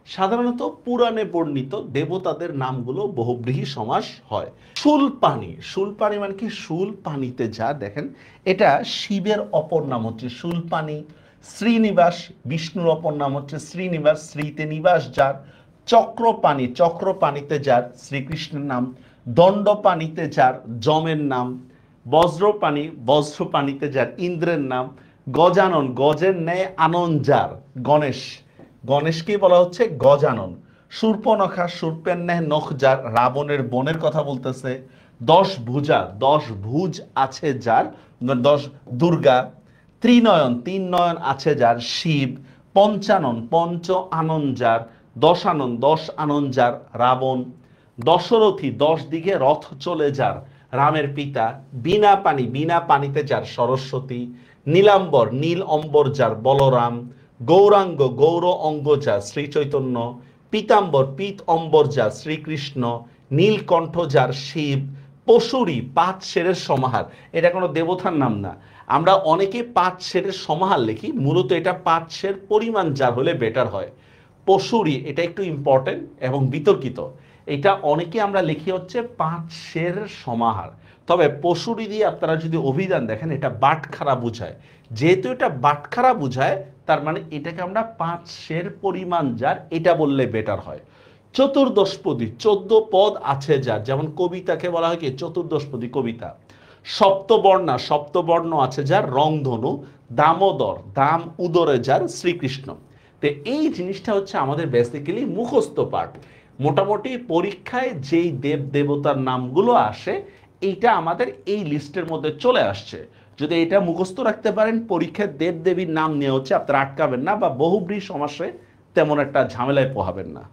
সাধারণত পুরাণে বর্ণিত দেবতাদের নামগুলো বহুব্রীহি সমাস হয়। শূলপাণি, শূলপাণি মানে কি? শূল পানিতে যা, দেখেন এটা শিবের অপর নাম হচ্ছে শূলপাণি। শ্রীনিবাস, বিষ্ণুর অপর নাম হচ্ছে শ্রীনিবাস, শ্রীতে নিবাস যার। চক্রপাণি, চক্র পানিতে যার, শ্রীকৃষ্ণের নাম। দণ্ডপাণিতে যার, যমের নাম। বজ্রপাণি, বজ্রপাণিতে যার, ইন্দ্রের নাম। গজানন, গজের ন্যায় আনন যার, গণেশ, গণেশকেই বলা হচ্ছে গজানন। শূর্পনখা, শূর্পের ন্যায় নখ যার, রাবণের বোনের কথা বলতেছে। দশ ভুজা, দশ ভুজ আছে যার, দশ, দুর্গা। ত্রিনয়ন, তিন নয়ন আছে যার, শিব। পঞ্চানন, পঞ্চ আনন যার, দশানন, দশ আনন যার, রাবণ। দশরথী, দশ দিকে রথ চলে যার, রামের পিতা। বিনা পানি, বিনা পানিতে যার, সরস্বতী। নীলাম্বর, নীল অম্বর যার, বলরাম। গৌরাঙ্গ, গৌর অঙ্গ যার, শ্রী চৈতন্য। পীতাম্বর, পীত অম্বর যার, শ্রীকৃষ্ণ। নীলকণ্ঠ যার, শিব। পশুরি, পাঁচ শেরের সমাহার, এটা কোনো দেবতার নাম না। আমরা অনেকে পাঁচ শেরের সমাহার লিখি, মূলত এটা পাঁচ শের পরিমাণ যার হলে বেটার হয়। পশুরি, এটা একটু ইম্পর্টেন্ট এবং বিতর্কিত। এটা অনেকে আমরা লিখি হচ্ছে পাঁচ শের সমাহার। তবে পশুরি দিয়ে আপনারা যদি অভিধান দেখেন, এটা বাটখারা বুঝায়। যেহেতু এটা বাটখারা বুঝায়, তার মানে এটাকে আমরা পাঁচ শের পরিমাণ যার, এটা বললে বেটার হয়। চতুর্দশপদী, 14 পদ আছে যার, যেমন কবিতাকে বলা হয় কি চতুর্দশপদী কবিতা। সপ্তবর্ণা, সপ্তবর্ণ আছে যার, রংধনু। দামোদর, দাম উদরে যার, শ্রীকৃষ্ণ। তো এই জিনিসটা হচ্ছে আমাদের বেসিক্যালি মুখস্থ পাঠ। মোটামুটি পরীক্ষায় যেই দেব দেবতার নামগুলো আসে, এইটা আমাদের এই লিস্টের মধ্যে চলে আসছে। যদি এটা মুখস্থ রাখতে পারেন, পরীক্ষায় দেব দেবীর নাম নিয়ে হচ্ছে আপনারা আটকাবেন না, বা বহুব্রীহি সমাসে তেমন একটা ঝামেলায় পোহাবেন না।